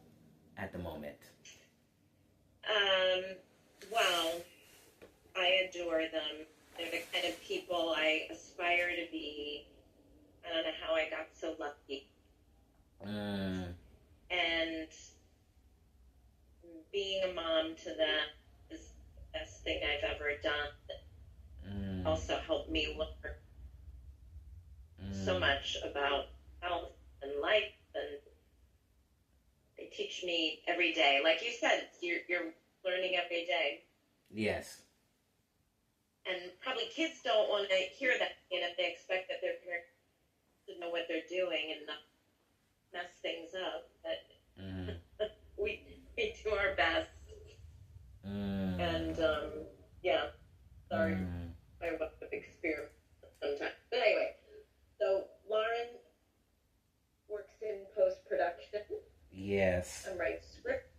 at the moment? Well, I adore them. They're the kind of people I aspire to be. I don't know how I got so lucky. And being a mom to them is the best thing I've ever done. Also helped me learn so much about health and life, and they teach me every day. Like you said, you're learning every day. Yes. And probably kids don't want to hear that, they expect that their parents to know what they're doing and not mess things up. But we do our best. And, yeah, sorry. I have a big experience sometimes. But anyway, so Lauren works in post-production. Yes. And writes scripts.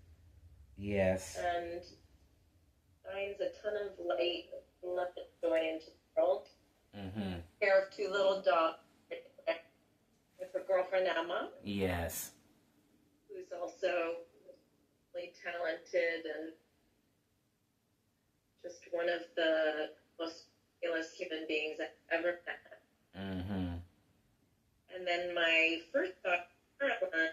Yes. And shines a ton of light and love and joy into the world. Care of 2 little dogs with her girlfriend Emma. Yes. Who's also really talented and just one of the most fabulous human beings I've ever met. Mm-hmm. And then my first daughter, Caroline,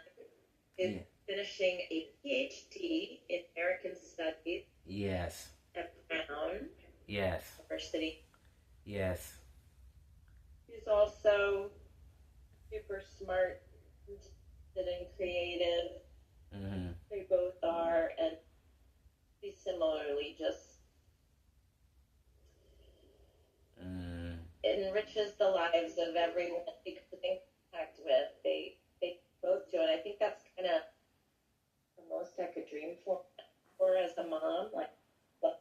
is finishing a PhD in American Studies. Yes. At Brown. Yes. University. Yes. She's also super smart and creative. Mm-hmm. They both are, and she similarly just enriches the lives of everyone they come in contact with. They both do, and I think that's kind of the most I could dream for as a mom. Like that,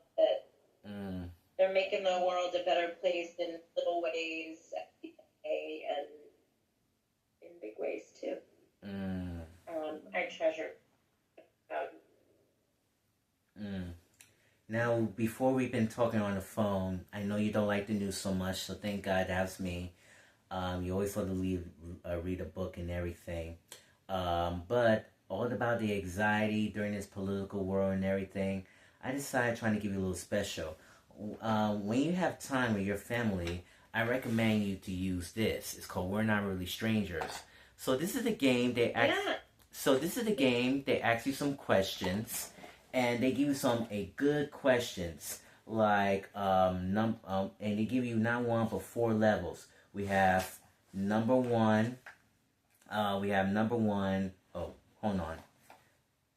they're making the world a better place in little ways every day and in big ways too. I treasure. Now, before we've been talking on the phone, I know you don't like the news so much, so thank God that's me. You always love to read a book and everything. But all about the anxiety during this political war and everything, I decided trying to give you a little special. When you have time with your family, I recommend you to use this. It's called We're Not Really Strangers. So this is the game they ask. Yeah. So this is the game they ask you some questions, and they give you some good questions like and they give you not one but 4 levels. We have number one. Oh, hold on.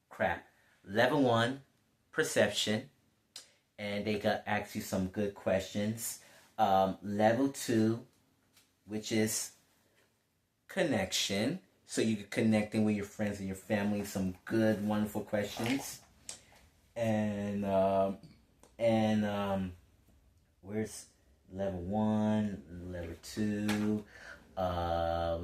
Crap. Level 1, perception, and they got ask you some good questions. Level 2, which is connection. So you're connecting with your friends and your family. Some good, wonderful questions. And where's level 1, level 2, the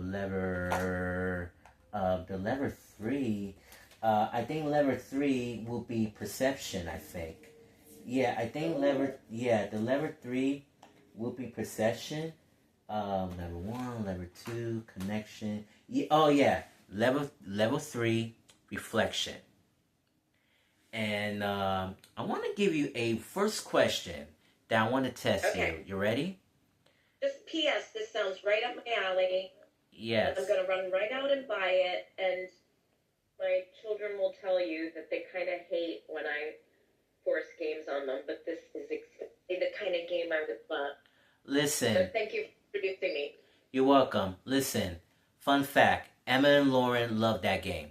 level 3. I think level 3 will be perception. I think. Yeah, I think the level 3 will be perception. Level 1, level 2, connection. Yeah, level 3, reflection. And I want to give you a first question that I want to test you. You ready? Just P.S. This sounds right up my alley. Yes. I'm going to run right out and buy it, and my children will tell you that they kind of hate when I force games on them, but this is exactly the kind of game I would love. Listen. So thank you for introducing me. You're welcome. Listen, fun fact, Emma and Lauren love that game.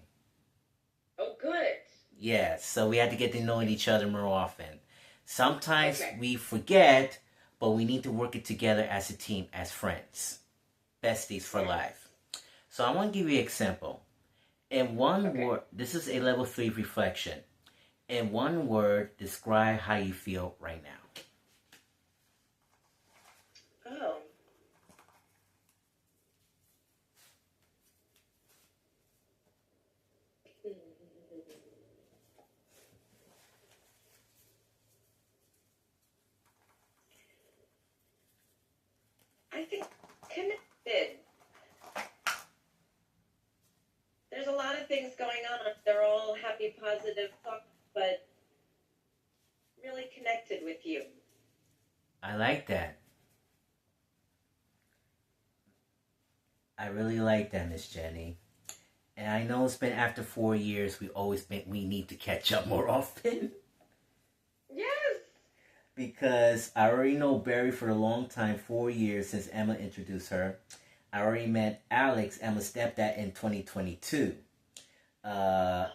Oh, good. Yeah, so we had to get to know each other more often. Sometimes we forget, but we need to work it together as a team, as friends. Besties for life. So I want to give you an example. In one word, this is a level 3 reflection. In one word, describe how you feel right now. Oh. I think connected. There's a lot of things going on. They're all happy, positive thoughts, but really connected with you. I like that. I really like that, Miss Jenny. And I know it's been after 4 years. We need to catch up more often. Yes. Because I already know Barry for a long time, 4 years since Emma introduced her. I already met Alex, Emma's stepdad, in 2022. No.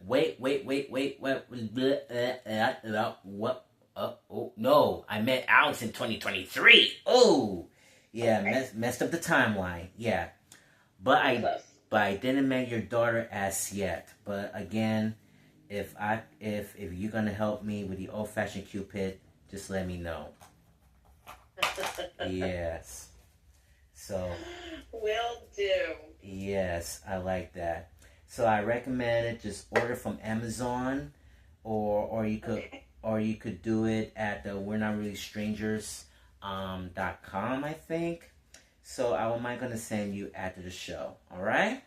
Wait. What? No. I met Alex in 2023. Oh, yeah. Messed up the timeline. Yeah, but I didn't met your daughter as yet. But again, if you're gonna help me with the old-fashioned Cupid, just let me know. Yes. So. Will do. Yes, I like that. So I recommend it. Just order from Amazon, or you could do it at the We're Not Really Strangers .com, I think. So I am gonna send you after the show. All right.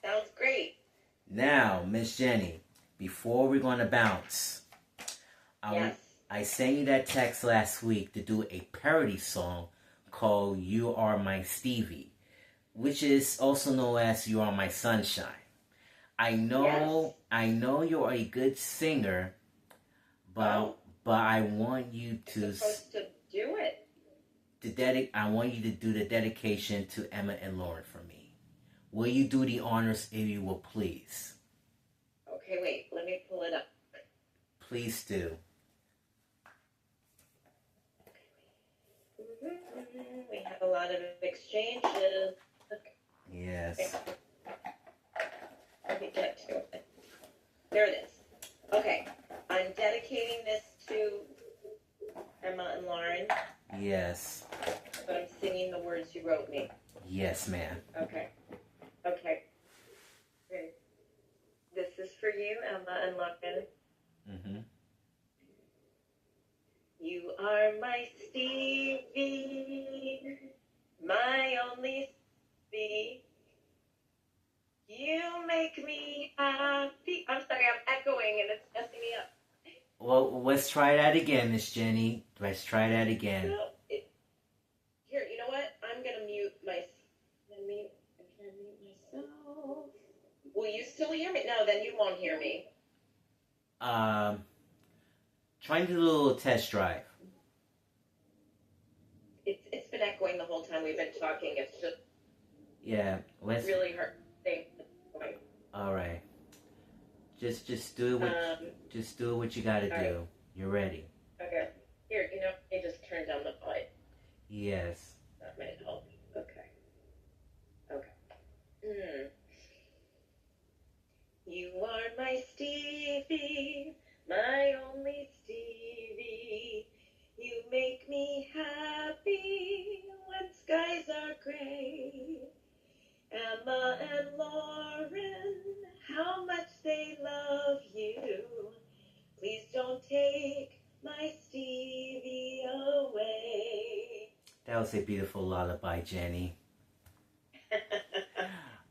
Sounds great. Now, Miss Jenny, before we're going to bounce, Yes. I sent you that text last week to do a parody song called You Are My Stevie, which is also known as You Are My Sunshine. I know you are a good singer, but I want you to You're supposed to do it. I want you to do the dedication to Emma and Lauren for me. Will you do the honors if you will, please? Okay, wait. Let me pull it up. Please do. We have a lot of exchanges. Yes. Let me get to it. There it is. Okay. I'm dedicating this to Emma and Lauren. Yes. But I'm singing the words you wrote me. Yes, ma'am. Okay. Okay. This is for you, Emma and Lauren. Mm-hmm. You are my Stevie, my only Stevie. You make me happy. I'm sorry, I'm echoing and it's messing me up. Well, let's try that again, Miss Jenny. Let's try that again. No, here, you know what? I'm gonna mute myself. Will you still hear me? No, then you won't hear me. Trying to do a little test drive. It's been echoing the whole time we've been talking. It's just let's really hard. All right. Just do it. Just do what you gotta do. Right. You're ready. Okay. Here, I just turned down the volume. Yes. That might help. Okay. You are my Stevie, my only Stevie. You make me happy when skies are gray. Emma and Lauren, how much they love you. Please don't take my Stevie away. That was a beautiful lullaby, Jenny.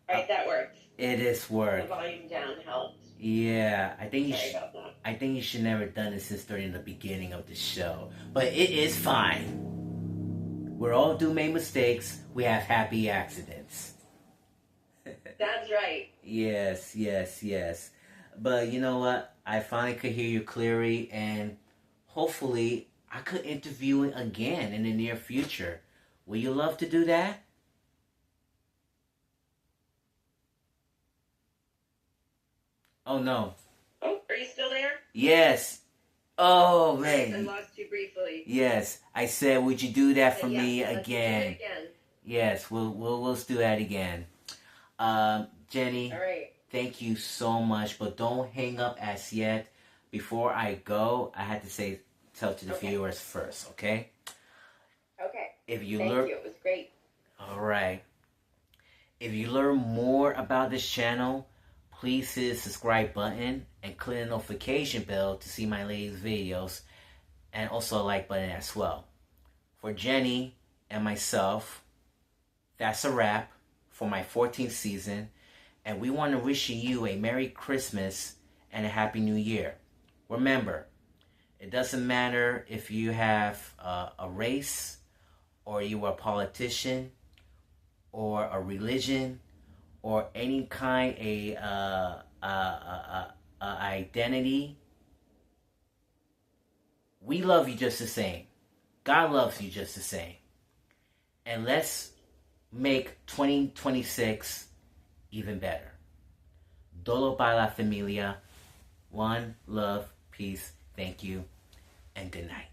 Right, that worked. It is work. The volume down helped. Yeah, I think Sorry about that. I think you should never done this since during the beginning of the show. But it is fine. We're all do make mistakes. We have happy accidents. That's right. Yes. But you know what? I finally could hear you clearly, and hopefully I could interview you again in the near future. Will you love to do that? Oh no. Oh, are you still there? Yes. Oh man. I lost you briefly. Yes, I said, would you do that for Yes, me let's again? do it again. Yes, we'll do that again. Jenny, All right. thank you so much, but don't hang up as yet. Before I go, I had to tell to the viewers first, okay? Okay. Thank you. It was great. All right. If you learn more about this channel, please hit the subscribe button and click the notification bell to see my latest videos, and also a like button as well. For Jenny and myself, that's a wrap for my 14th season, and we want to wish you a Merry Christmas and a Happy New Year. Remember, it doesn't matter if you have a race, or you are a politician, or a religion, or any kind of identity. We love you just the same. God loves you just the same. And let's make 2026 even better. Dolo para la familia. One, love, peace, thank you, and good night.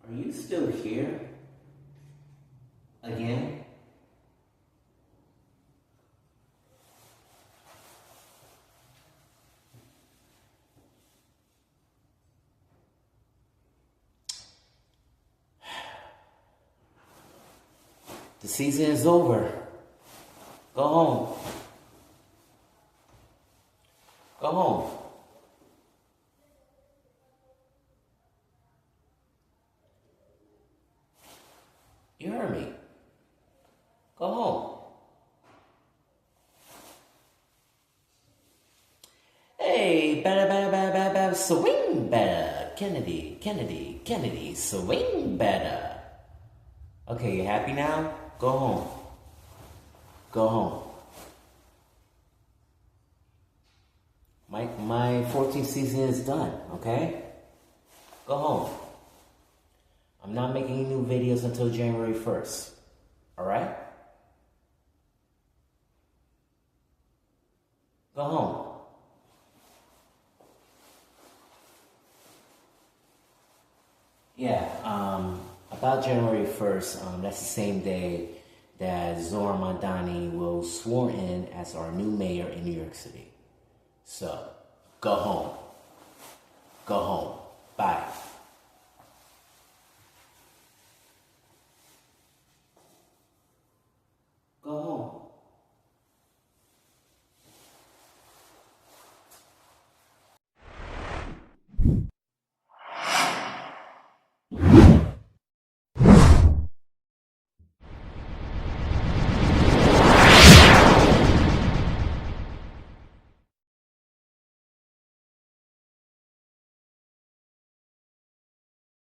Are you still here? Again? The season is over. Go home. Go home. You heard me. Go home. Hey, better, swing better. Kennedy, swing better. Okay, you happy now? Go home. Go home. My 14th season is done, okay? Go home. I'm not making any new videos until January 1st. Alright? Go home. Yeah, about January 1st, that's the same day that Zohran Mamdani will swear in as our new mayor in New York City. So, go home. Go home. Bye.